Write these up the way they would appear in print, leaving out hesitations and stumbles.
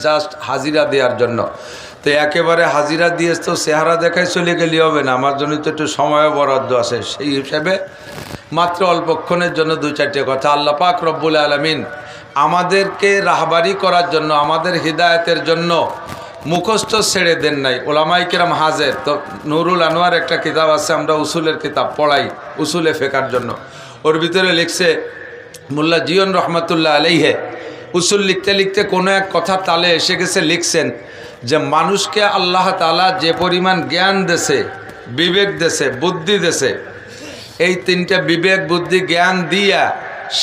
Just হাজিরা দেওয়ার জন্য। তো একেবারে হাজিরা দিয়ে তো চেহারা দেখায় চলে গেলে হবে না, আমার জন্য তো একটু সময় বরাদ্দ আছে। সেই হিসাবে মাত্র অল্পক্ষণের জন্য দুই চারটে কথা। আল্লাহ পাক রব্বুল আলামিন আমাদেরকে রাহবারি করার জন্য, আমাদের হিদায়তের জন্য মুখস্থ ছেড়ে দেন নাই। ওলামায়ে কেরাম হাজের তো নুরুল আনোয়ার একটা কিতাব আছে, আমরা উসুলের কিতাব পড়াই উসুলে ফেকার জন্য। ওর ভিতরে লিখছে মোল্লা জিয়ন রহমতুল্লাহ আলাইহে, উসুল লিখতে লিখতে কোনো এক কথা তালে এসে গেছে, লিখছেন যে মানুষকে আল্লাহ তাআলা যে পরিমাণ জ্ঞান দেছে, বিবেক দেছে, বুদ্ধি দেছে, এই তিনটা বিবেক বুদ্ধি জ্ঞান দিয়া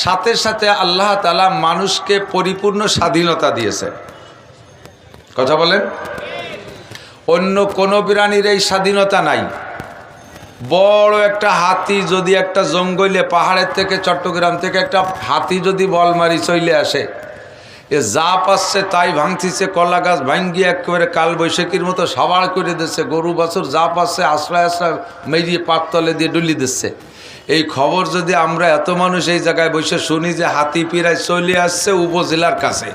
সাথে সাথে আল্লাহ তাআলা মানুষকে পরিপূর্ণ স্বাধীনতা দিয়েছে। কথা বলেন, অন্য কোনো প্রাণীর এই স্বাধীনতা নাই। বড় একটা হাতি যদি একটা জঙ্গলে পাহাড়ের থেকে চট্টগ্রাম থেকে একটা হাতি যদি বল মারি চলে আসে, এ যা পাচ্ছে তাই ভাঙতিছে, কলা গাছ ভাঙ্গিয়ে একেবারে কাল বৈশাখীর মতো সাবাড় করে দিচ্ছে, গরু বাছুর যা পাচ্ছে আশ্রয় আশ্রয় মেরিয়ে পাকতলে দিয়ে ডুলি দিচ্ছে। এই খবর যদি আমরা এত মানুষ এই জায়গায় বসে শুনি যে হাতি পিরায় চলে আসছে উপজেলার কাছে,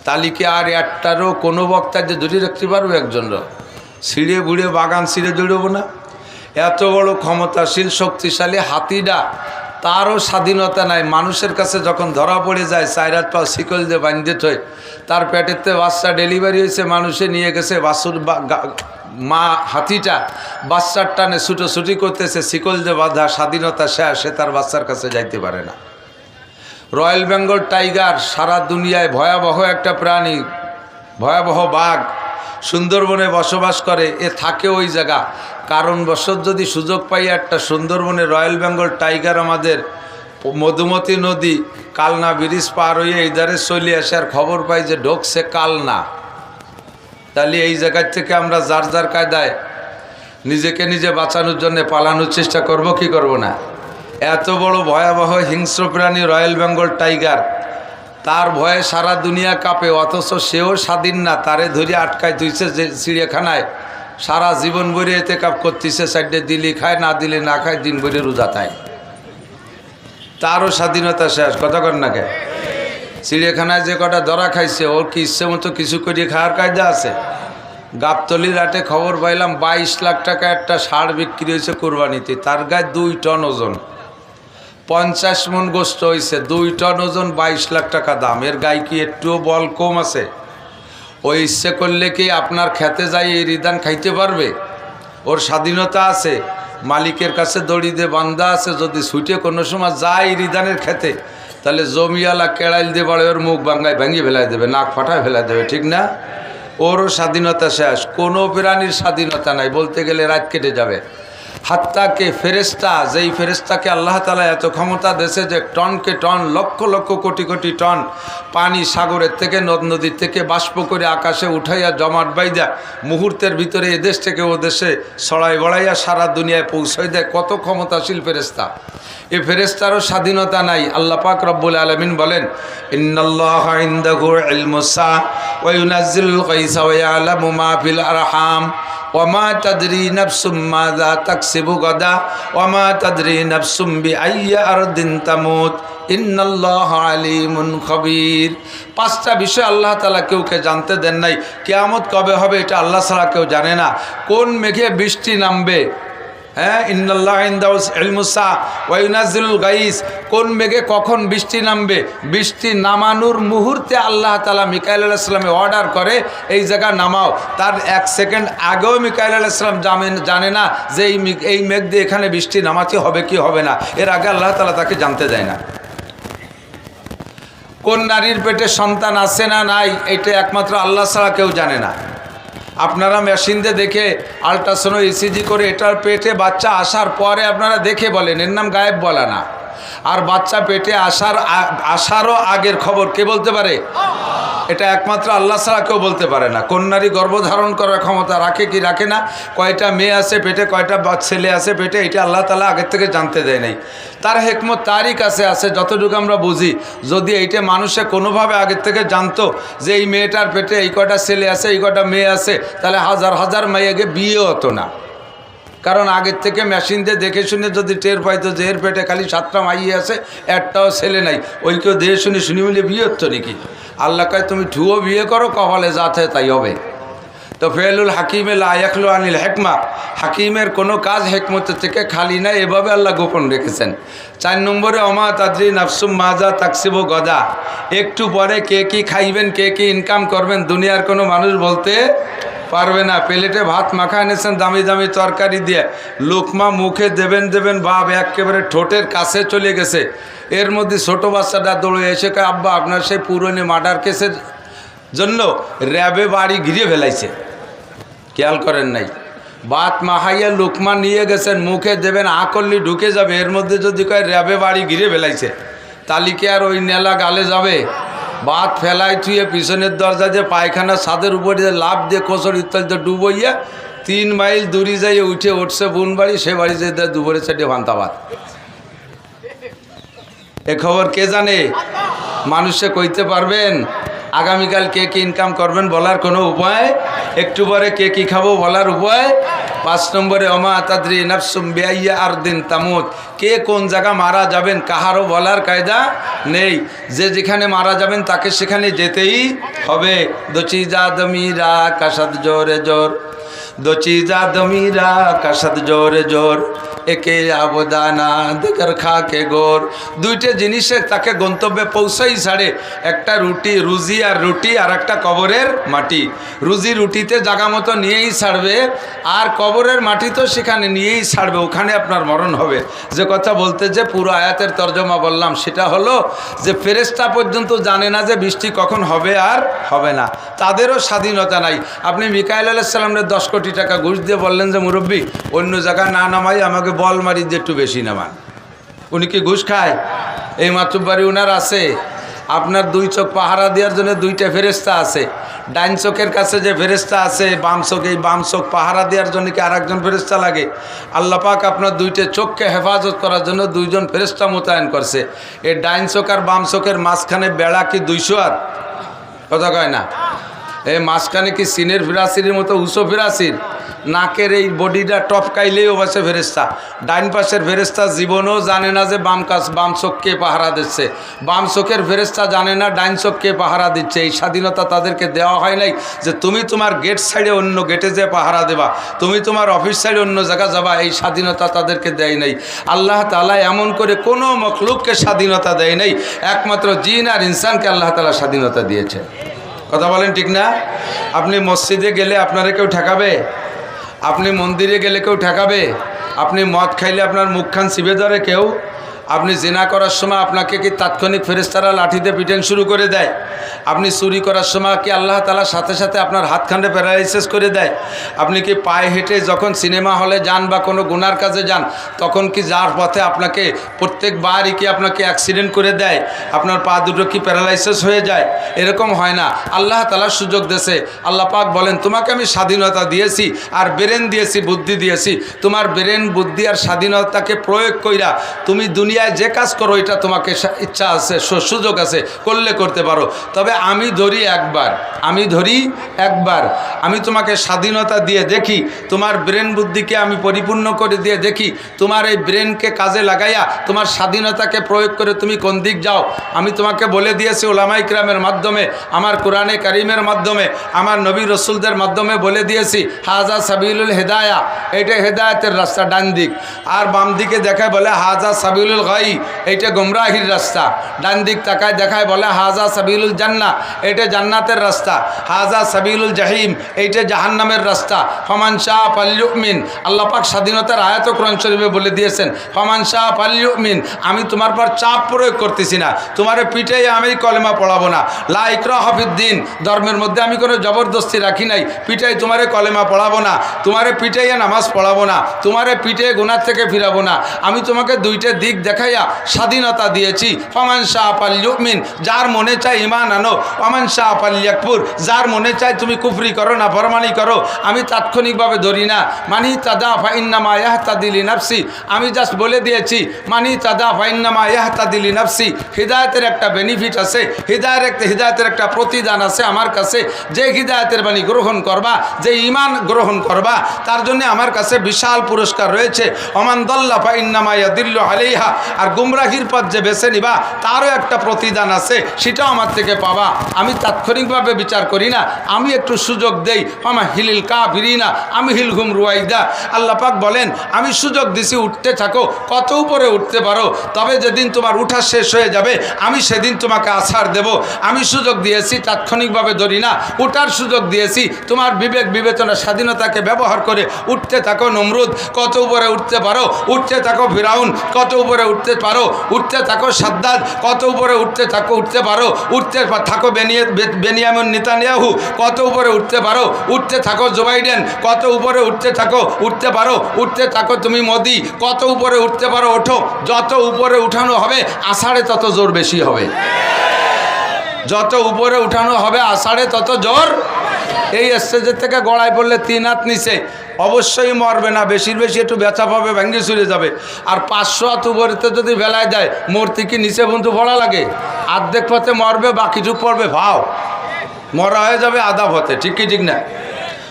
তালিকে আর একটারও কোনো বক্তা যে ধরে রাখতে পারবো একজনরা? ছিঁড়ে বুড়ে বাগান ছিঁড়ে দৌড়বো না? এত বড় ক্ষমতাশীল শক্তিশালী হাতিটা, তারও স্বাধীনতা নাই। মানুষের কাছে যখন ধরা পড়ে যায়, চাইরাত পা শিকল দিয়ে বাঁধতে থই, তার পেটেতে বাচ্চা ডেলিভারি হয়েছে, মানুষে নিয়ে গেছে, বাছুর মা হাতিটা বাচ্চার টানে ছুটোছুটি করতেছে, শিকল দিয়ে বাঁধা, স্বাধীনতা শেষ, সে তার বাচ্চার কাছে যাইতে পারে না। রয়্যাল বেঙ্গল টাইগার সারা দুনিয়ায় ভয়াবহ একটা প্রাণী, ভয়াবহ বাঘ, সুন্দরবনে বসবাস করে, এ থাকে ওই জায়গা। কারণবশত যদি সুযোগ পাই একটা সুন্দরবনে রয়্যাল বেঙ্গল টাইগার আমাদের মধুমতি নদী কালনা ব্রিজ পার হয়ে এই ধারে চলে আসে, আর খবর পাই যে ঢোকছে কালনা, তাহলে এই জায়গার থেকে আমরা যার যার কায়দায় নিজেকে নিজে বাঁচানোর জন্য পালানোর চেষ্টা করব কি করব না? এত বড় ভয়াবহ হিংস্র প্রাণী রয়্যাল বেঙ্গল টাইগার, তার ভয়ে সারা দুনিয়া কাঁপে, অথচ সেও স্বাধীন না। তারে ধরে আটকায় তুইছে যে চিড়িয়াখানায়, সারা জীবন ভরে এতে কাপ করতেছে, সাইডে দিলি খায়, না দিলে না খায়, দিন ভরে রোজা খায়, তারও স্বাধীনতা শেষ। কথা কর না কে? চিড়িয়াখানায় যে কটা ধরা খাইছে, ওর কি ইচ্ছে মতো কিছু করে খাওয়ার কায়দা আছে? গাবতলির হাটে খবর পাইলাম 22 লাখ টাকা একটা ষাঁড় বিক্রি হয়েছে কোরবানিতে, তার গায়ে 2 টন ওজন, 50 মণ গোস্ত হয়েছে, 2 টন ওজন, 22 লাখ টাকা দাম। এর গায়ে কি একটুও বল কম আছে? ওই ইচ্ছে করলে কি আপনার খেতে যাই এই রিদান খাইতে পারবে? ওর স্বাধীনতা আছে, মালিকের কাছে দড়ি দিয়ে বান্ধা আছে। যদি ছুটে কোনো সময় যায় রিদানের খেতে, তাহলে জমিওয়ালা কেড়াইল দিয়ে বাড়ে ওর মুখ ভাঙিয়ে ফেলাই দেবে, নাক ফাটায় ফেলাই দেবে, ঠিক না? ওরও স্বাধীনতা শেষ। কোনো প্রাণীর স্বাধীনতা নাই, বলতে গেলে রাত কেটে যাবে। হাত্তাকে ফেরেস্তা, যেই ফেরেস্তাকে আল্লাহ তাআলা এত ক্ষমতা দেশে যে টনকে টন, লক্ষ লক্ষ কোটি কোটি টন পানি সাগরের থেকে নদ নদীর থেকে বাষ্প করে আকাশে উঠাইয়া জমাট বাইদা মুহূর্তের ভিতরে এদেশ থেকে ও দেশে ছড়াই বড়াইয়া সারা দুনিয়ায় পৌঁছাই দেয়, কত ক্ষমতাশীল ফেরেস্তা। এ ফেরেস্তারও স্বাধীনতা নাই। আল্লাহ পাক রব্বুল আলামিন বলেন, ইন্নাল্লাহা ইনদাহু ইলমুস সাআ ওয়া ইউনাজ্জিলুল গায়সা ওয়া ইয়ালামু মা ফিল আরহাম ওয়ামা তাদরি নাফসুম মাযা তাকসিবু গাদা ওয়ামা তাদরি নাফসুম বিআইয়ি আরদিন তামুত ইন্নাল্লাহা আলিমুন খবীর। 5টা বিষয় আল্লাহ তাআলা কেউকে জানতে দেন নাই। কিয়ামত কবে হবে এটা আল্লাহ ছাড়া কেউ জানে না। কোন মেঘে বৃষ্টি নামবে, হ্যাঁ, ইন্নাল্লাহা ইনদাহু ইলমুস সাআ ওয়া ইউনাজ্জিলুল গায়স, কোন মেঘে কখন বৃষ্টি নামবে, বৃষ্টি নামানোর মুহূর্তে আল্লাহ তাআলা মিকাইল আলাইহিস সালামে অর্ডার করে এই জায়গা নামাও। তার 1 সেকেন্ড আগেও মিকাইল আলাইহিস সালাম জানে না যে এই মেঘ দিয়ে এখানে বৃষ্টি নামাতে হবে কি হবে না, এর আগে আল্লাহ তাআলা তাকে জানতে দেয় না। কোন নারীর পেটে সন্তান আছে না নাই, এটা একমাত্র আল্লাহ ছাড়া কেউ জানে না। আপনারা মেশিন দিয়ে দেখে আল্ট্রাসাউন্ড ইসিজি করে এটার পেটে বাচ্চা আসার পরে আপনারা দেখে বলেন, এর নাম গায়েব বলা না। আর বাচ্চা পেটে আসারও আগের খবর কে বলতে পারে? এটা একমাত্র আল্লাহ ছাড়া কেউ বলতে পারে না। কোন নারী গর্ভধারণ করার ক্ষমতা রাখে কি রাখে না, কয়টা মেয়ে আছে পেটে, কয়টা ছেলে আছে পেটে, এটা আল্লাহ তাআলা আগের থেকে জানতে দেয় নাই। তার হিকমত তারই কাছে আছে, যতটুকু আমরা বুঝি। যদি এইটা মানুষে কোনোভাবে আগের থেকে জানতো যে এই মেয়েটার পেটে এই কয়টা ছেলে আছে, এই কয়টা মেয়ে আছে, তাহলে হাজার হাজার মেয়েকে বিয়ে হতো না। কারণ আগের থেকে মেশিন দিয়ে দেখে শুনে যদি টের পাইতো যে এর পেটে খালি 7টা মাইয়ে আছে, একটাও ছেলে নাই, ওইকেও দেখে শুনি মিলে বিয়ে হতো নাকি? আল্লাহ কয় তুমি ঠুয়ো বিয়ে করো, কপালে যাতে তাই হবে। তো ফেলুল হাকিমে লা ইয়াখলু আনিল হেকমা, হাকিমের কোনো কাজ হেকমতের থেকে খালি নাই, এভাবে আল্লাহ গোপন রেখেছেন। 4 নম্বরে অমা তাদরি নাফসুম মাজা তাকসিবু গদা, একটু পরে কে কি খাইবেন, কে কি ইনকাম করবেন দুনিয়ার কোনো মানুষ বলতে পারবে না। প্লেটে ভাত মাখা এনেছেন দামি দামি তরকারি দিয়ে, লোকমা মুখে দেবেন ভাব একেবারে ঠোঁটের কাছে চলে গেছে। এর মধ্যে ছোটো বাচ্চাটা দৌড়ে এসে কয় আব্বা আপনার সেই পুরনো মার্ডার কেসের জন্য র্যাবে বাড়ি ঘিরে ফেলাইছে, খেয়াল করেন নাই। ভাত মাখাইয়া লোকমা নিয়ে গেছেন, মুখে দেবেন আকল্লি ঢুকে যাবে, এর মধ্যে যদি কয় র্যাবে বাড়ি ঘিরে ফেলাইছে, তালিকে আর ওই নেলা গালে যাবে? ভাত ফেলাই থুয়ে পিছনের দরজা দিয়ে পায়খানা ছাদের উপরে লাভ দিয়ে কোচর ইত্যাদি ডুবইয়া 3 মাইল দূরে যাইয়ে উঠছে বোন বাড়ি, সে বাড়ি যেতে দুপুরে 4টে ভান্তা ভাত। এ খবর কে জানে? মানুষে কইতে পারবেন? আগামীকাল কে কি ইনকাম করবেন বলার কোনো উপায়? একটু পরে কে কি খাবো বলার উপায়? 5 নম্বরে অমা তাদরি নাফসুম বিআইয়ি আরদিন তামুত, কে কোন জায়গা মারা যাবেন কাহারও বলার কায়দা নেই। যে যেখানে মারা যাবেন তাকে সেখানে যেতেই হবে। দোচিজা দমিরা কাসাদ জোরে জোর, দোচিজা দমিরা কাসাদ জোরে জোর, একে আবদানা দেখার খাকে গোর। 2টে জিনিসে তাকে গন্তব্যে পৌঁছাই ছাড়ে, একটা রুজি আর রুটি, আর একটা কবরের মাটি। রুজি রুটিতে জায়গা মতো নিয়েই ছাড়বে, আর কবরের মাটি তো সেখানে নিয়েই ছাড়বে, ওখানে আপনার মরণ হবে। যে কথা বলতে যে পুরো আয়াতের তর্জমা বললাম সেটা হলো যে ফেরেশতা পর্যন্ত জানে না যে বৃষ্টি কখন হবে আর হবে না, তাদেরও স্বাধীনতা নাই। আপনি মিকাইল আলাইহিস সালামের 10 কোটি টাকা ঘুষ দিয়ে বললেন যে মুরব্বী অন্য জায়গায় না নামাই আমাকে বল মারি যে একটু বেশি নামান, উনি কি ঘুষ খায়? এই মাতুব্বারি উনার আছে। আপনার 2 চোখ পাহারা দেওয়ার জন্য 2টে ফেরেশতা আছে। ডাইন চোখের কাছে যে ফেরেশতা আছে, বাম চোখ, এই বাম চোখ পাহারা দেওয়ার জন্য কি আরেকজন ফেরেশতা লাগে? আল্লাহ পাক আপনার 2টে চোখকে হেফাজত করার জন্য 2জন ফেরেশতা মোতায়েন করছে। এই ডাইন চোখ আর বাম চোখের মাঝখানে বেড়া কি 200 হাত? কথা কয় না? এই মাঝখানে কি সিনের ফিরাসির মতো উঁচু ফিরাসির? নাকের এই বডিটা টপকাইলেই ও পাশে ফেরেশতা। ডাইন পাশের ফেরেশতা জীবনেও জানে না যে বাম চোখকে পাহারা দিচ্ছে। বাম চোখের ফেরেশতা জানে না ডাইন চোখকে পাহারা দিচ্ছে। এই স্বাধীনতা তাদেরকে দেওয়া হয় নাই যে তুমি তোমার গেট সাইডে অন্য গেটে যে পাহারা দেবা, তুমি তোমার অফিস সাইডে অন্য জায়গা যাবা, এই স্বাধীনতা তাদেরকে দেয় নাই। আল্লাহ তাআলা এমন করে কোনো মখলুককে স্বাধীনতা দেয় নাই, একমাত্র জিন আর ইনসানকে আল্লাহ তাআলা স্বাধীনতা দিয়েছে। কথা বলেন ঠিক না? আপনি মসজিদে গেলে আপনারা কেউ ঠেকাবে? আপনি মন্দিরে গেলে কেউ ঠেকাবে? আপনি মদ খাইলে আপনার মুখখান চিপে ধরে কেউ? আপনি জিনা করার সময় আপনাকে কি তাৎক্ষণিক ফেরেশতারা লাঠিতে পিটান শুরু করে দেয়? আপনি চুরি করার সময় কি আল্লাহ তাআলা সাথে সাথে আপনার হাতখান্ডে প্যারালাইসিস করে দেয়? আপনি কি পায়ে হেঁটে যখন সিনেমা হলে যান বা কোনো গুনার কাজে যান তখন কি যার পথে আপনাকে প্রত্যেকবারই কি আপনাকে অ্যাক্সিডেন্ট করে দেয়? আপনার পা দুটো কি প্যারালাইসিস হয়ে যায়? এরকম হয় না। আল্লাহ তাআলা সুযোগ দেশে আল্লাহ পাক বলেন তোমাকে আমি স্বাধীনতা দিয়েছি আর ব্রেন দিয়েছি, বুদ্ধি দিয়েছি। তোমার ব্রেন বুদ্ধি আর স্বাধীনতাকে প্রয়োগ কইরা তুমি দুনিয়ায় যে কাজ করো এটা তোমাকে ইচ্ছা আছে, সুযোগ আছে, করলে করতে পারো। তবে আমি ধরি একবার আমি তোমাকে স্বাধীনতা দিয়ে দেখি, তোমার ব্রেন বুদ্ধিকে আমি পরিপূর্ণ করে দিয়ে দেখি, তোমার এই ব্রেনকে কাজে লাগাইয়া তোমার স্বাধীনতাকে প্রয়োগ করে তুমি কোন দিক যাও। আমি তোমাকে বলে দিয়েছি উলামায়ে কিরামের মাধ্যমে, আমার কোরআনে কারিমের মাধ্যমে, আমার নবী রসুলদের মাধ্যমে বলে দিয়েছি হাজা সাবিলুল হেদায়া, এইটা হেদায়েতের রাস্তা ডান দিক। আর বাম দিকে দেখায় বলে হাজা সাবিলুল গাই, এইটা গোমরাহির রাস্তা। ডান দিক তাকায় দেখায় বলে হাজা সাবিলুল জান্নাহ, এটা জান্নাতের রাস্তা। হাজা সাবিলুল জাহিম, এইটা জাহান্নামের রাস্তা। ফমান শাহ ফালইউমিন, আল্লাহ পাক স্বাধীনতার আয়াত কোরআন শরীফে বলে দিয়েছেন ফমান শাহ ফালইউমিন। আমি তোমার পর চাপ প্রয়োগ করতেছি না, তোমারে পিটাই আমি কলেমা পড়াবো না। লা ইকরাহা ফিদ্দিন, ধর্মের মধ্যে আমি কোনো জবরদস্তি রাখি নাই। পিটাই তোমারে কলেমা পড়াবো না, তোমারে পিটাইয়া নামাজ পড়াবো না, তোমারে পিটাই গুনাহ থেকে ফিরাবো না। আমি তোমাকে 2টে দিক দেখাইয়া স্বাধীনতা দিয়েছি। ফামান শাহ ফাল ইউমিন, যার মনে চায় ঈমান আনো, ফামান শাহ ফাল ইয়াকফুর, যার মনে চায় তুমি কুফরি করো না ফরমানি করো। আমি তাৎক্ষণিকভাবে ধরি না। মানি তাদা ফাইন্নামা ইয়াহতাদি লিনাফসি, আমি জাস্ট বলে দিয়েছি মানি তাদা ফাইন্নামা ইয়াহতাদি লিনাফসি। হিদায়াতের একটা বেনিফিট আছে, হিদায়াতের একটা প্রতিদান আছে আমার কাছে। যে হিদায়াতের বাণী গ্রহণ করবা, যে ঈমান গ্রহণ করবা, তার জন্য আমার কাছে বিশাল পুরস্কার রয়েছে। ওমান দাল্লা ফাইন্নামা ইয়াদিল্লু আলাইহা, আর গুমরাহির পথ যে বেছে নিবা তারও একটা প্রতিদান আছে, সেটাও আমার থেকে পাবা। আমি তাৎক্ষণিকভাবে বিচার করি না, আমি একটু সুযোগ দেই। আমা হিলিল কাফিরিনা আমি হিলহুম রুয়াইদা। আল্লাহ পাক বলেন আমি সুযোগ দিছি, উঠতে থাকো, কত উপরে উঠতে পারো। তবে যেদিন তোমার উঠা শেষ হয়ে যাবে আমি সেদিন তোমাকে আছাড় দেব। আমি সুযোগ দিয়েছি, তাৎক্ষণিকভাবে ধরি না। উঠার সুযোগ দিয়েছি, তোমার বিবেক বিবেচনা স্বাধীনতাকে ব্যবহার করে উঠতে থাকো। নমরুদ, কত উপরে উঠতে পারো, উঠতে থাকো। ফিরাউন, কত উপরে উঠতে পারো, উঠতে থাকো। সাদ্দাদ, কত উপরে উঠতে থাকো, উঠতে পারো, উঠতে থাকো। বেনিয়ামিন নেতানিয়াহু, কত উপরে উঠতে পারো, উঠতে থাকো। জো বাইডেন, কত উপরে উঠতে থাকো, উঠতে পারো, উঠতে থাকো। তুমি মোদি, কত উপরে উঠতে পারো, ওঠো। যত উপরে উঠানো হবে আষাঢ়ে তত জোর বেশি হবে। যত উপরে উঠানো হবে আষাঢ়ে তত জোর। এই স্টেজের থেকে গড়াই পড়লে 3 হাত নিচে অবশ্যই মরবে না, বেশির বেশি একটু ব্যথা পাবে, ভেঙে চলে যাবে। আর 500 হাত উপরেতে যদি বেলায় দেয়, মূর্তি কি নিচে বন্ধু পড়া লাগে? অর্ধেক পথে মরবে, বাকিটুক পড়বে ভাও, মরা হয়ে যাবে আধা পথে। ঠিক কি ঠিক না?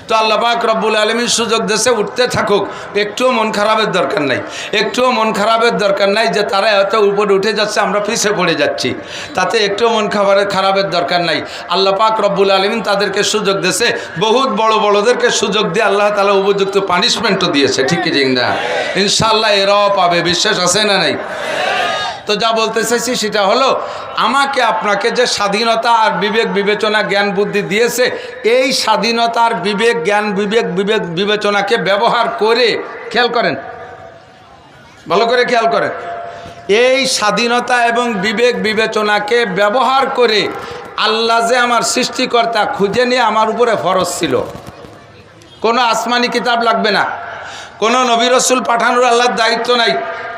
তো আল্লাহ পাক রব্বুল আলামিন সুযোগ দেশে উঠতে থাকুক, একটুও মন খারাপের দরকার নাই, একটুও মন খারাপের দরকার নাই যে তারা এত উপরে উঠে যাচ্ছে আমরা পিছিয়ে পড়ে যাচ্ছি, তাতে একটুও মন খারাপের দরকার নাই। আল্লাহ পাক রব্বুল আলামিন তাদেরকে সুযোগ দেশে, বহুত বড় বড়দেরকে সুযোগ দিয়ে আল্লাহ তাআলা উপযুক্ত পানিশমেন্টও দিয়েছে। ঠিক কি ঠিক না? ইনশাআল্লাহ এরাও পাবে, বিশ্বাস আছে না নাই? তো যা বলতে চাইছি সেটা হলো, আমাকে আপনাকে যে স্বাধীনতা আর বিবেক বিবেচনা জ্ঞান বুদ্ধি দিয়েছে, এই স্বাধীনতা আর বিবেক জ্ঞান বিবেক বিবেচনাকে ব্যবহার করে, খেয়াল করেন, ভালো করে খেয়াল করেন, এই স্বাধীনতা এবং বিবেক বিবেচনাকে ব্যবহার করে আল্লাহ যে আমার সৃষ্টিকর্তা খুঁজে নিয়ে আমার উপরে ফরজ ছিল। কোনো আসমানি কিতাব লাগবে না, কোনো নবী রাসূল পাঠানোর আল্লাহর দায়িত্ব নাই,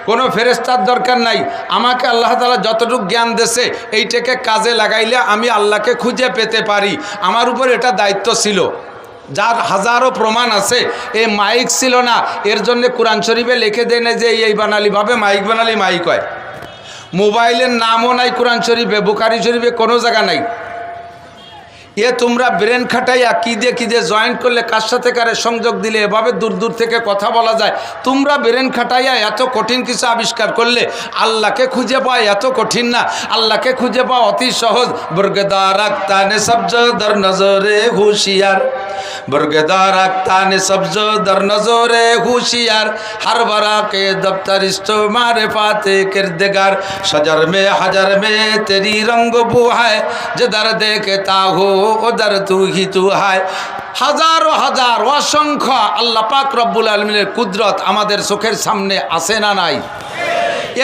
কোনো ফেরেশতার দরকার নাই। আমাকে আল্লাহ তাআলা যতটুকু জ্ঞান দেশে এইটাকে কাজে লাগাইলে আমি আল্লাহকে খুঁজে পেতে পারি, আমার উপর এটা দায়িত্ব ছিল। যার হাজারো প্রমাণ আছে। এই মাইক ছিল না, এর জন্য কোরআন শরীফে লিখে দেয় না যে এই বানালিভাবে মাইক বানালি মাইক হয়। মোবাইলের নামও নাই কোরআন শরীফে, বুখারী শরীফে কোনো জায়গা নাই। এ তোমরা ব্রেন খাটাইয়া কী দিয়ে জয়েন্ট করলে কার সাথে কারে সংযোগ দিলে এভাবে দূর দূর থেকে কথা বলা যায়। তোমরা ব্রেন খাটাইয়া এত কঠিন কিছু আবিষ্কার করলে আল্লাহকে খুঁজে পাওয়া এত কঠিন না, আল্লাহকে খুঁজে পাওয়া অতি সহজ। বর্গেদার আক্তানে সবজ দর নজরে হুশিয়ার, বর্গেদার আক্তানে সবজ দর নজরে হুশিয়ার, हर बरा के दफ्तर मारे पाते किरदगार, शजर में हजर में तेरी रंग बू है, जिधर देखता हो उधर तू ही तू है। হাজারো হাজার অসংখ্য আল্লাহ পাক রব্বুল আলামিনের কুদরত আমাদের চোখের সামনে আছে না নাই?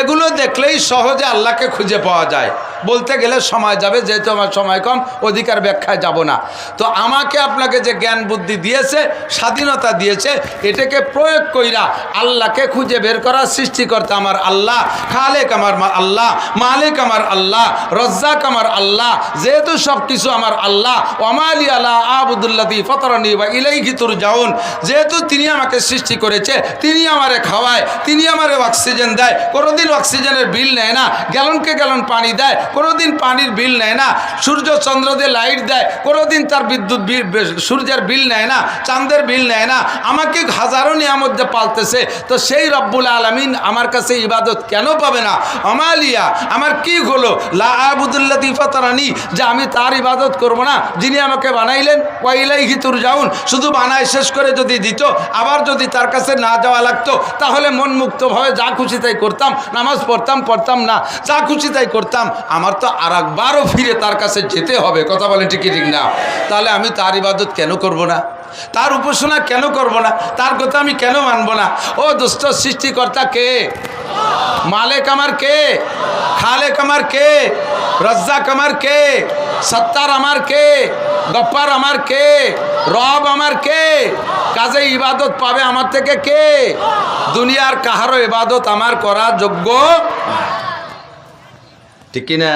এগুলো দেখলেই সহজে আল্লাহকে খুঁজে পাওয়া যায়। বলতে গেলে সময় যাবে, যেহেতু আমার সময় কম, অধিকার ব্যাখ্যায় যাব না। তো আমাকে আপনাকে যে জ্ঞান বুদ্ধি দিয়েছে, স্বাধীনতা দিয়েছে, এটাকে প্রয়োগ কইরা আল্লাহকে খুঁজে বের করা। সৃষ্টিকর্তা আমার আল্লাহ, খালেক আমার আল্লাহ, মালিক আমার আল্লাহ, রজ্জাক আমার আল্লাহ, যেহেতু সব কিছু আমার আল্লাহ। ওমালি আলা আবুদুল্লাযী ফাতারানি ওয়া ইলাইহি তুরজাউন, যেহেতু তিনি আমাকে সৃষ্টি করেছে, তিনি আমারে খাওয়ায়, তিনি আমারে অক্সিজেন দেয়। কোনোদিন অক্সিজেনের বিল নেয় না, গ্যালনকে গ্যালন পানি দেয়, কোনোদিন পানির বিল নেয় না। সূর্য চন্দ্র দিয়ে লাইট দেয়, কোনোদিন তার বিদ্যুৎ বিল, সূর্যের বিল নেয় না, চাঁদের বিল নেয় না। আমাকে হাজারো নিয়ামত দিয়ে পালতেছে। তো সেই রব্বুল আলামিন আমার কাছে ইবাদত কেন পাবে না? আমালিয়া, আমার কি হলো? লা আবুদুল্লাযী ফাতারানি, যে আমি তার ইবাদত করব না যিনি আমাকে বানাইলেন। ওয়া ইলাইহি তুরজাউন, শুধু বানায় শেষ করে যদি দিত, আবার যদি তার কাছে না যাওয়া লাগতো, তাহলে মন মুক্তভাবে যা খুশি তাই করতাম, নামাজ পড়তাম না, যা খুশি তাই করতাম। আমার তো আর একবারও ফিরে তার কাছে যেতে হবে। কথা বলেন ঠিক ঠিক না? তাহলে আমি তার ইবাদত কেন করব না? তার উপাসনা কেন করব না? তার কথা আমি কেন মানব না? ও দোস্ত, সৃষ্টিকর্তা কে? মালিক আমার কে? খালেক আমার কে? রজ্জাক আমার কে? সত্তার আমার কে, গফ্ফার আমার কে, রব আমার কে, কাজে ইবাদত পাবে আমার থেকে কে? দুনিয়ার কাহারও ইবাদত আমার করার যোগ্য, ঠিক কি না?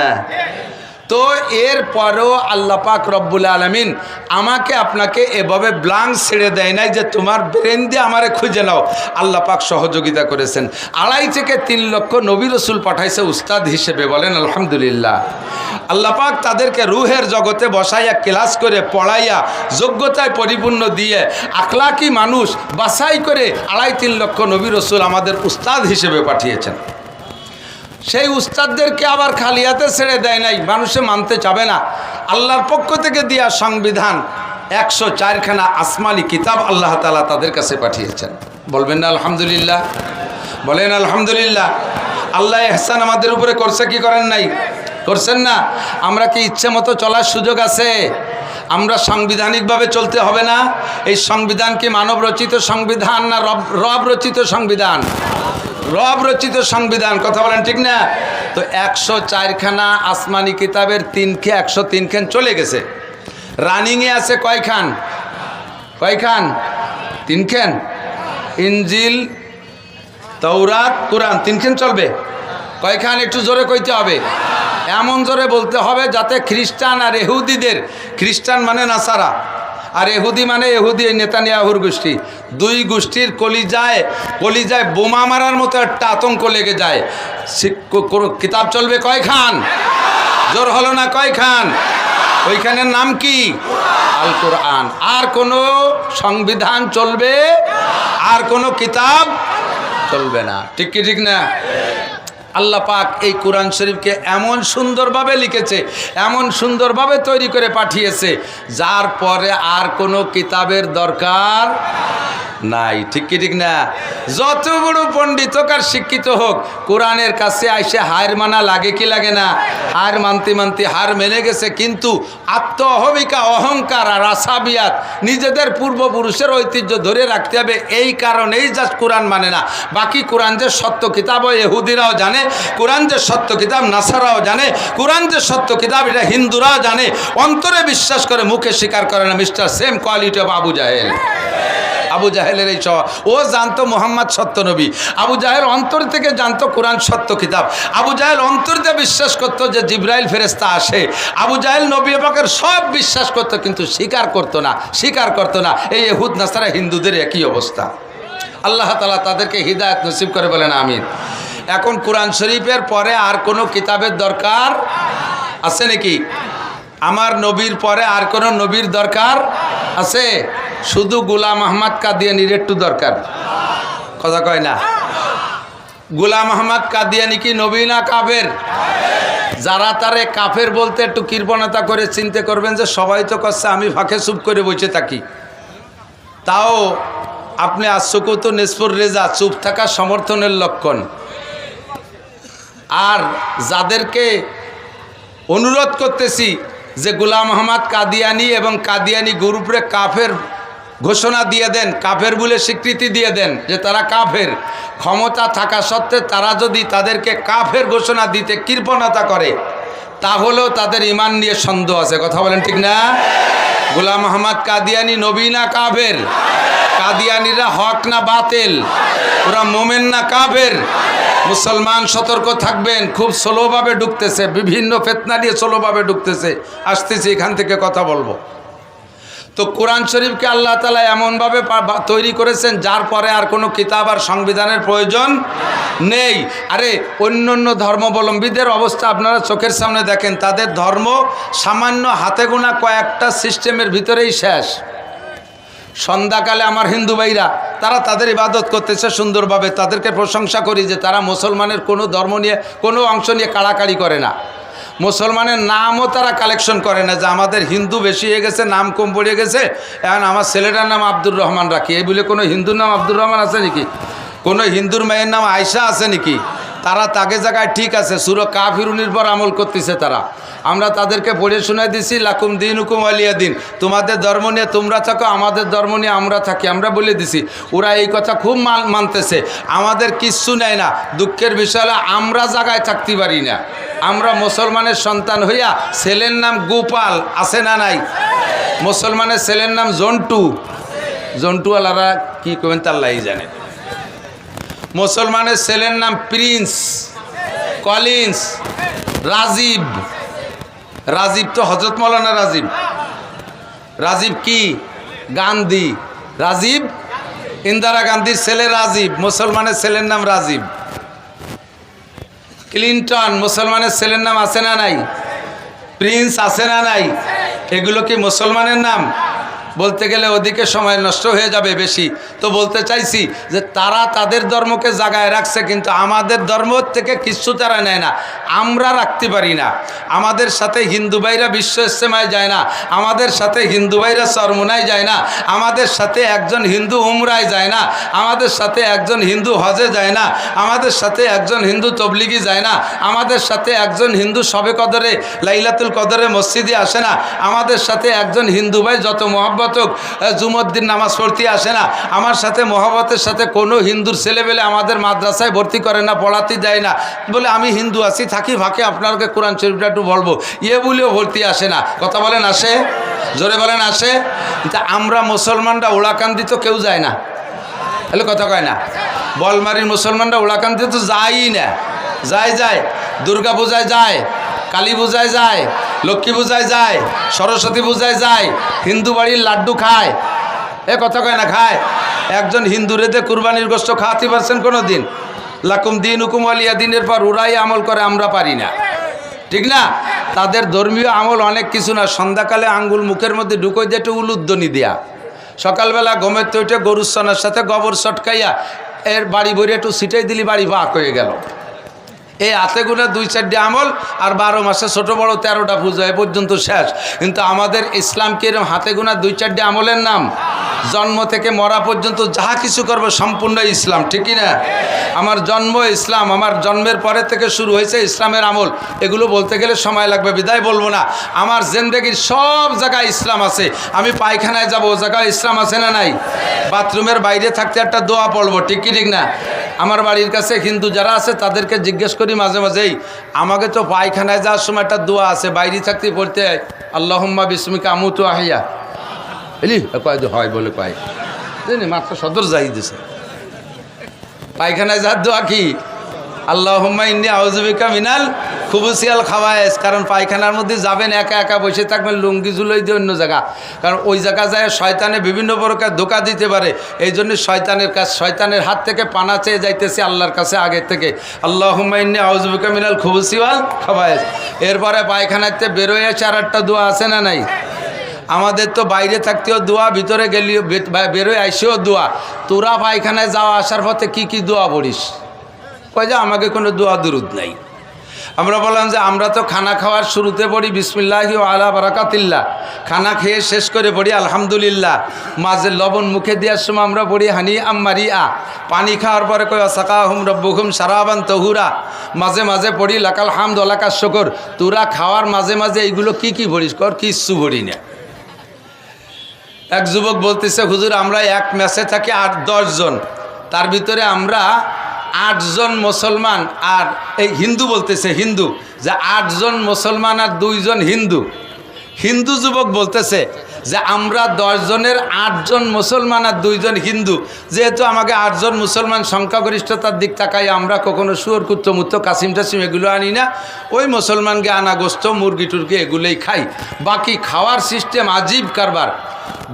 তো এর পরেও আল্লাহ পাক রব্বুল আলামিন আমাকে আপনাকে এভাবে ব্লাঙ্ক ছেড়ে দেয় নাই যে তোমার ব্রেন দিয়ে আমারে খুঁজে নাও। আল্লাহ পাক সহযোগিতা করেছেন। 2.5 থেকে 3 লক্ষ নবী রসুল পাঠাইছে উস্তাদ হিসেবে, বলেন আলহামদুলিল্লাহ। আল্লাহ পাক তাদেরকে রুহের জগতে বসাইয়া ক্লাস করে পড়াইয়া যোগ্যতায় পরিপূর্ণ দিয়ে আখলাকি মানুষ বাছাই করে 2.5-3 লক্ষ নবী রসুল আমাদের উস্তাদ হিসেবে পাঠিয়েছেন। সেই উস্তাদদেরকে আবার খালি হাতে ছেড়ে দেয় নাই, মানুষে মানতে চাবে না। আল্লাহর পক্ষ থেকে দেওয়া সংবিধান 104খানা আসমানি কিতাব আল্লাহ তাআলা তাদের কাছে পাঠিয়েছেন। বলবেন না আলহামদুলিল্লাহ? বলেন আলহামদুলিল্লাহ। আল্লাহ ইহসান আমাদের উপরে করছে কি করেন নাই? করছেন না? আমরা কি ইচ্ছে মতো চলার সুযোগ আছে? আমরা সাংবিধানিকভাবে চলতে হবে না? এই সংবিধান কি মানব রচিত সংবিধান না রব রচিত সংবিধান? রব রচিত সংবিধান, কথা বলেন ঠিক না? তো 104খানা আসমানি কিতাবের 103 খান চলে গেছে। রানিংয়ে আছে কয়খান? 3 খান। ইনজিল, তৌরাত, কোরআন 3 খান চলবে। কয়খান? একটু জোরে কইতে হবে, এমন জোরে বলতে হবে যাতে খ্রিস্টান আর এহুদিদের, খ্রিস্টান মানে নাসারা আর এহুদি মানে এহুদি, নেতানিয়াহুর গোষ্ঠী, 2 গোষ্ঠীর কলিজায় বোমা মারার মতো একটা আতঙ্ক লেগে যায়। কিতাব চলবে কয়খান? জোর হলো না, কয়খান? ওইখানের নাম কি? আল কোরআন। আর কোনো সংবিধান চলবে, আর কোনো কিতাব চলবে না, ঠিক কি ঠিক না? আল্লাহ পাক এই কোরআন শরীফকে এমন সুন্দরভাবে লিখেছে, এমন সুন্দরভাবে তৈরি করে পাঠিয়েছে, যার পরে আর কোনো কিতাবের দরকার নাই, ঠিক কি ঠিক না? যত বড় পণ্ডিত হোক আর শিক্ষিত হোক, কোরআনের কাছে আইসে হার মানা লাগে কি লাগে না? হার মানতে হার মেনে গেছে, কিন্তু আত্ম অহমিকা, অহংকার আর আসাবিয়াত, নিজেদের পূর্বপুরুষের ঐতিহ্য ধরে রাখতে হবে, এই কারণেই জাস্ট কোরআন মানে না। বাকি কোরআন যে সত্য কিতাব ইহুদিরাও জানে, কোরআন যে সত্য কিতাব নাসারাও জানে, কোরআন যে সত্য কিতাব এটা হিন্দুরাও জানে, অন্তরে বিশ্বাস করে, মুখে স্বীকার করে না। Mister same quality of Abu জাহেল। আবু জাহেলের এই স্বভাব। ও জানতো মুহাম্মদ সত্য নবী, আবু জাহেল অন্তর থেকে জানতো কোরআন সত্য কিতাব, আবু জাহেল অন্তর দিয়ে বিশ্বাস করতো যে জিব্রাইল ফেরেশতা আসে, আবু জাহেল নবী পাকের সব বিশ্বাস করতো, কিন্তু স্বীকার করতো না। এই ইহুদ নাসারা হিন্দুদের একই অবস্থা। আল্লাহ তাআলা তাদেরকে হিদায়াত নসিব করে, বলেন আমিন। এখন কোরআন শরীফের পরে আর কোনো কিতাবের দরকার আছে নাকি? আমার নবীর পরে আর কোনো নবীর দরকার আছে? শুধু গোলাম আহমদ কাদিয়ানির একটু দরকার, কথা কয় না? গোলাম আহমদ কাদিয়ানি কি নবী না কাফের? যারা তারে কাফের বলতে একটু কৃপণতা করে চিন্তা করবেন যে সবাই তো করছে, আমি ফাঁকে চুপ করে বসে থাকি। তাও আপনি আশুকুত নিসফুর রেজা, চুপ থাকা সমর্থনের লক্ষণ। আর যাদেরকে অনুরোধ করতেছি যে গোলাম আহমদ কাদিয়ানি এবং কাদিয়ানি গ্রুপরে কাফের ঘোষণা দিয়ে দেন, কাফের বলে স্বীকৃতি দিয়ে দেন যে তারা কাফের, ক্ষমতা থাকা সত্ত্বে তারা যদি তাদেরকে কাফের ঘোষণা দিতে কৃপণতা করে, তাহলেও তাদের ঈমান নিয়ে সন্দেহ আছে, কথা বলেন ঠিক না? গোলাম আহমদ কাদিয়ানি নবী না কাফের? কাদিয়ানিরা হক না বাতিল? ওরা মোমেন না কাফের? মুসলমান সতর্ক থাকবেন, খুব স্লোভাবে ঢুকতেছে, বিভিন্ন ফিতনা নিয়ে স্লোভাবে ঢুকতেছে। আসতেছি, এখান থেকে কথা বলবো। তো কোরআন শরীফকে আল্লাহ তাআলা এমনভাবে তৈরি করেছেন যার পরে আর কোনো কিতাব আর সংবিধানের প্রয়োজন নেই। আরে অন্য ধর্মাবলম্বীদের অবস্থা আপনারা চোখের সামনে দেখেন, তাদের ধর্ম সামান্য হাতে গোনা কয়েকটা সিস্টেমের ভিতরেই শেষ। সন্ধ্যাকালে আমার হিন্দু ভাইরা তারা তাদের ইবাদত করতেছে সুন্দরভাবে, তাদেরকে প্রশংসা করি যে তারা মুসলমানের কোনো ধর্ম নিয়ে, কোনো অংশ নিয়ে কাড়াকাড়ি করে না। মুসলমানের নামও তারা কালেকশন করে না, যে আমাদের হিন্দু বেশি হয়ে গেছে, নাম কম পড়ে গেছে, এখন আমার ছেলেটার নাম আব্দুর রহমান রাখি। এই বলে কোনো হিন্দুর নাম আব্দুর রহমান আছে নাকি? কোনো হিন্দুর মেয়ের নাম আয়সা আছে নাকি? তারা তাকে জায়গায় ঠিক আছে, সূরা কাফিরুনের পর আমল করতেছে তারা। আমরা তাদেরকে পড়ে শুনে দিছি, লাকুম দিন হুকুম আলিয়া দিন, তোমাদের ধর্ম নিয়ে তোমরা থাকো, আমাদের ধর্ম নিয়ে আমরা থাকি, আমরা বলে দিছি। ওরা এই কথা খুব মানতেছে, আমাদের কিচ্ছু নেয় না। দুঃখের বিষয় হলো আমরা জায়গায় থাকতে পারি না। আমরা মুসলমানের সন্তান হইয়া ছেলের নাম গোপাল আছে না নাই? মুসলমানের ছেলের নাম জন্টু, জন্টুওয়ালারা কি করবেন তাল্লাই জানে। মুসলমানের ছেলের নাম প্রিন্স, কলিন্স, রাজীব। রাজীব তো হজরত মৌলানা রাজীব। রাজীব কি? গান্ধী। রাজীব ইন্দিরা গান্ধীর ছেলে রাজীব, মুসলমানের ছেলের নাম রাজীব। ক্লিন্টন মুসলমানের ছেলের নাম আছে না নাই? প্রিন্স আছে না নাই? এগুলো কি মুসলমানের নাম? বলতে গেলে ওদিকে সময় নষ্ট হয়ে যাবে বেশি, তো বলতে চাইছি যে তারা তাদের ধর্মকে জাগায় রাখছে, কিন্তু আমাদের ধর্ম থেকে কিছু তারা নেয় না, আমরা রাখতে পারি না। আমাদের সাথে হিন্দু ভাইরা বিশ্ব ইজতেমায় যায় না, আমাদের সাথে হিন্দু ভাইরা চরমোনায় যায় না, আমাদের সাথে একজন হিন্দু উমরায় যায় না, আমাদের সাথে একজন হিন্দু হজে যায় না, আমাদের সাথে একজন হিন্দু তবলিগি যায় না, আমাদের সাথে একজন হিন্দু শবে কদরে লাইলাতুল কদরে মসজিদে আসে না, আমাদের সাথে একজন হিন্দু ভাই যত মহব্বত জুমুদ্দিন নামাজ পড়তে আসে না, আমার সাথে মহব্বতের সাথে কোনো হিন্দুর ছেলেবেলে আমাদের মাদ্রাসায় ভর্তি করে না, পড়াতে দেয় না, বলে আমি হিন্দু আছি থাকি ফাঁকে আপনাকে কোরআন শরীফটা একটু বলবো, ইয়ে বলেও ভর্তি আসে না। কথা বলেন আসে? জোরে বলেন আসে? তা আমরা মুসলমানরা ওলাকান্দি তো কেউ যায় না, তাহলে কথা কয় না। বলমারির মুসলমানরা ওলাকান্দি তো যায়ই না। যায় দুর্গা পূজায় যায়, কালী পূজায় যায়, লক্ষ্মী পূজায় যায়, সরস্বতী পূজায় যায়, হিন্দু বাড়ির লাড্ডু খায়। এ কথা কয় না? খায়। একজন হিন্দু রেদে কুরবানির গোশত খাওয়াতে পারছেন কোনো দিন? লাকুম দিন হুকুম আলিয়া দিনের পর ওরাই আমল করে, আমরা পারি না, ঠিক না? তাদের ধর্মীয় আমল অনেক কিছু না। সন্ধ্যাকালে আঙ্গুল মুখের মধ্যে ঢুকোই দিয়ে একটু উলুধ্বনি দেয়া, সকালবেলা গমের তৈটে গরুর সনার সাথে গোবর সটকাইয়া এর বাড়ি ভরে একটু ছিটাই দিলি, বাড়ি বাঁক হয়ে গেল। এই হাতে গুনে 2-4টি আমল, আর 12 মাসে ছোট বড় 13টা পূজা, এ পর্যন্ত শেষ। কিন্তু আমাদের ইসলাম কি এরকম হাতে গোনা 2-4টি আমলের নাম? জন্ম থেকে মরা পর্যন্ত যাহা কিছু করবে সম্পূর্ণ ইসলাম, ঠিক না? আমার জন্ম ইসলাম, আমার জন্মের পরে থেকে শুরু হয়েছে ইসলামের আমল। এগুলো বলতে গেলে সময় লাগবে, বিদায় বলবো না। আমার জিন্দেগির সব জায়গায় ইসলাম আছে। আমি পায়খানায় যাব, ও জায়গায় ইসলাম আছে না নাই? বাথরুমের বাইরে থাকতে একটা দোয়া পড়বো, ঠিক কি ঠিক না? আমার বাড়ির কাছে হিন্দু যারা আছে তাদেরকে জিজ্ঞেস করি মাঝে মাঝেই, আমাকে তো পায়খানায় যাওয়ার সময় একটা দোয়া আছে, বাইরে থাকতে পড়তে হয়, আল্লাহুম্মা বিসমিকা আমুতু আহিয়া, এলি কয় হয় বলে কয় জানি মাত্র সদর যাই দিছে। পায়খানায় যাওয়ার দোয়া কি? আল্লাহুম্মা ইন্নী আউযু বিকা মিনাল খুবুসিয়াল খাওয়ায়েস। কারণ পায়খানার মধ্যে যাবেন, একা একা বসে থাকবেন, লুঙ্গি ঝুলোই দিয়ে অন্য জায়গা, কারণ ওই জায়গা যায় শয়তানে বিভিন্ন প্রকার ধোঁকা দিতে পারে। এই জন্য শয়তানের কাছে, শয়তানের হাত থেকে পানা চেয়ে যাইতেছি আল্লাহর কাছে আগে থেকে, আল্লাহুম্মা ইন্নী আউযু বিকা মিনাল খুবুসিয়াল খাওয়ায়েস। এরপরে পায়খানাতে বেরোয় আর একটা দোয়া আছে না নাই? আমাদের তো বাইরে থাকতেও দোয়া, ভিতরে গেলেও, বেরোয় আইসেও দোয়া। তোরা পায়খানায় যাওয়া আসার পথে কি কি দোয়া পড়িস? কয় যে আমাকে কোনো দোয়া দুরুদ নাই। আমরা বললাম যে আমরা তো খানা খাওয়ার শুরুতে পড়ি বিসমিল্লাহি ওয়া আলা বারাকাতিল্লাহ, খানা খেয়ে শেষ করে পড়ি আলহামদুলিল্লাহ, মাঝে লবণ মুখে দেওয়ার সময় আমরা পড়ি হানি আম্মারিয়া, পানি খাওয়ার পরে কই সাকাহুম রব্বুকুম শারাবান তাহুরা, মাঝে মাঝে পড়ি লাকাল হামদ ওয়া লাকাশ শুকর। তোরা খাওয়ার মাঝে মাঝে এইগুলো কি কি পড়িস? কর কিচ্ছু পড়ি না। এক যুবক বলতেছে, হুজুর আমরা এক ম্যাচে থাকি 8-10 জন, তার ভিতরে আমরা 8 জন মুসলমান আর এই হিন্দু, বলতেছে হিন্দু, যে 8 জন মুসলমান আর 2 জন হিন্দু। হিন্দু যুবক বলতেছে যে আমরা 10 জনের 8 জন মুসলমান আর 2 জন হিন্দু, যেহেতু আমাকে 8 জন মুসলমান সংখ্যাগরিষ্ঠতার দিক তাকাই, আমরা কখনো শুয়োর কুত্তো মুত্তো কাসিম টাসিম এগুলো আনি না, ওই মুসলমানকে আনা গোস্ত মুরগি টুরগি এগুলোই খাই। বাকি খাওয়ার সিস্টেম আজীব কারবার।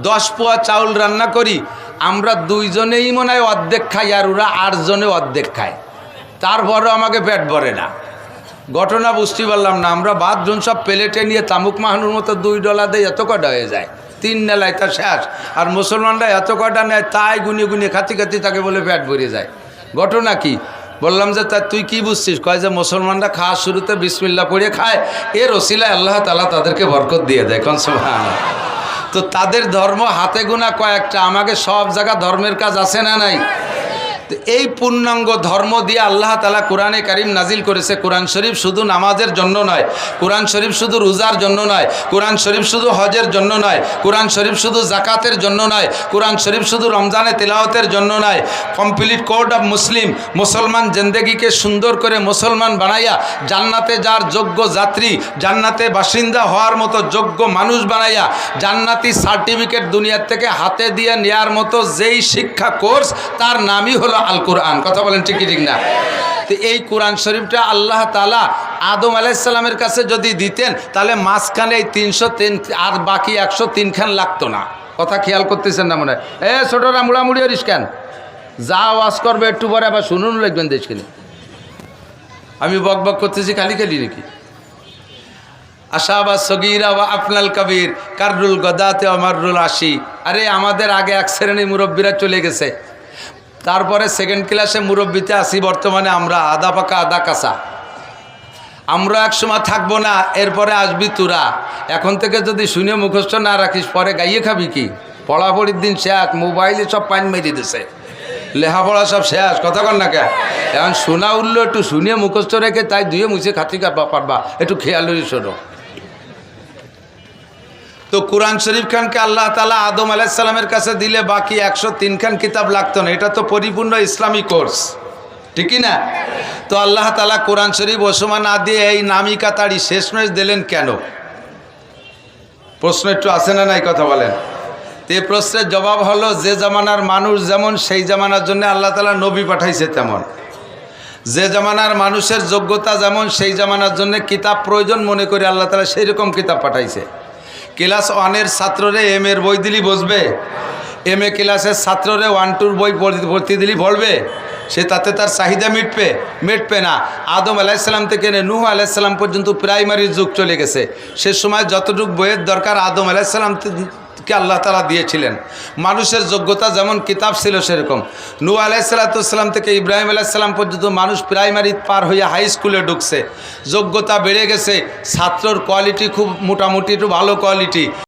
10 পোয়া চাউল রান্না করি, আমরা 2 জনেই মনে হয় অর্ধেক খাই, আর ওরা 8 জনে অর্ধেক খায়, তারপরও আমাকে পেট ভরে না। ঘটনা বুঝতে পারলাম না। আমরা বাথরুম সব প্লেটে নিয়ে তামুক মাহানুর মতো $2 দেয়, এত কটা হয়ে যায়, 3 নেলায় তা শেষ। আর মুসলমানরা এত কটা নেয়, তাই গুনিয়ে গুনিয়ে খাতি খাতি তাকে বলে পেট ভরে যায়। ঘটনা কি? বললাম যে তা তুই কি বুঝছিস? কয় যে মুসলমানরা খাওয়ার শুরুতে বিসমিল্লাহ পড়ে খায়, এর ওসিলায় আল্লাহ তাআলা তাদেরকে বরকত দিয়ে দেয়। কোন সুবহানাল্লাহ। তো তাদের ধর্ম হাতে গোনা কয়েকটা, আমাকে সব জায়গা ধর্মের কাজ আছে না নাই? তো এই পূর্ণাঙ্গ ধর্ম দিয়ে আল্লাহ তাআলা কোরআনে কারিম নাজিল করেছে। কোরআন শরীফ শুধু নামাজের জন্য নয়, কোরআন শরীফ শুধু রোজার জন্য নয়, কোরআন শরীফ শুধু হজের জন্য নয়, কোরআন শরীফ শুধু জাকাতের জন্য নয়, কোরআন শরীফ শুধু রমজানে তেলাওয়াতের জন্য নয়। কমপ্লিট কোড অফ মুসলিম, মুসলমান জিন্দেগিকে সুন্দর করে মুসলমান বানাইয়া জান্নাতে যার যোগ্য যাত্রী, জান্নাতে বাসিন্দা হওয়ার মতো যোগ্য মানুষ বানাইয়া জান্নাতি সার্টিফিকেট দুনিয়ার থেকে হাতে দিয়ে নেয়ার মতো যেই শিক্ষা কোর্স, তার নামই হলো আল কোরআন। কথা বলেন ঠিক কি ঠিক না? তো এই কোরআন শরীফটা আল্লাহ তাআলা আদম আলাইহিস সালামের কাছে যদি দিতেন, তাহলে মাঝখানে এই 303 আর বাকি 103 খান লাগতো না। কথা খেয়াল করতেছেন না মনে হয়? ছোটরা মুড়ামুড়ি হরিস কেন? যা ওয়াজ করবে একটু পরে আবার শুনুন লিখবেন দেশখানে। আমি বক বক করতেছি খালি খালি নাকি? আশাবা সগীরা ওয়া আফনাল কবির কাররুল গদাতে অমারুল আশি। আরে আমাদের আগে এক শ্রেণী মুরব্বীরা চলে গেছে, তারপরে সেকেন্ড ক্লাসে মুরব্বীতে আসি। বর্তমানে আমরা আদা পাকা আদা কাঁচা। আমরা এক সময় থাকবো না, এরপরে আসবি তোরা। এখন থেকে যদি শুনে মুখস্থ না রাখিস, পরে গাইয়ে খাবি কি? পড়াপড়ির দিন শেষ, মোবাইলে সব পাইন মেরে দিছে, লেখাপড়া সব শেষ। কথা কন না কে? এখন শোনা উঠলো, একটু শুনিয়ে মুখস্থ রেখে তাই ধুয়ে মুছে খাতি পারবা, একটু খেয়ালই শোনো। তো কোরআন শরীফ খানকে আল্লাহ তাআলা আদম আলাইহিস সালামের কাছে দিলে বাকি 103 খান কিতাব লাগতো না। এটা তো পরিপূর্ণ ইসলামী কোর্স, ঠিকই না? তো আল্লাহ তাআলা কোরআন শরীফ ওসমা না দিয়ে এই নামিকা তাড়ি শেষমেশ দিলেন কেন? প্রশ্ন একটু আসে না নাই? কথা বলেন। তো এই প্রশ্নের জবাব হলো, যে জামানার মানুষ যেমন সেই জামানার জন্য আল্লাহ তাআলা নবী পাঠাইছে তেমন। যে জামানার মানুষের যোগ্যতা যেমন সেই জামানার জন্য কিতাব প্রয়োজন মনে করে আল্লাহ তাআলা সেই রকম কিতাব পাঠাইছে। ক্লাস 1-এর ছাত্ররে এম এর বই দিলি বসবে? এম এ ক্লাসের ছাত্ররে 1-2 বই ভর্তি দিলি পড়বে? সে তাতে তার চাহিদা মিটবে না। আদম আলাইহিস সালাম থেকে নূহ আলাইহিস সালাম পর্যন্ত প্রাইমারির যুগ চলে গেছে। সে সময় যতটুকু বইয়ের দরকার আদম আলাইহিস সালামকে আল্লাহ তাআলা দিয়েছিলেন। মানুষের যোগ্যতা যেমন কিতাব ছিল সেরকম। নূহ আলাইহিস সালাম থেকে ইব্রাহিম আলাইহিস সালাম পর্যন্ত মানুষ প্রাইমারি পার হয়ে হাই স্কুলে ঢুকছে। যোগ্যতা বেড়ে গেছে, ছাত্রর কোয়ালিটি খুব মোটামুটি একটু ভালো কোয়ালিটি।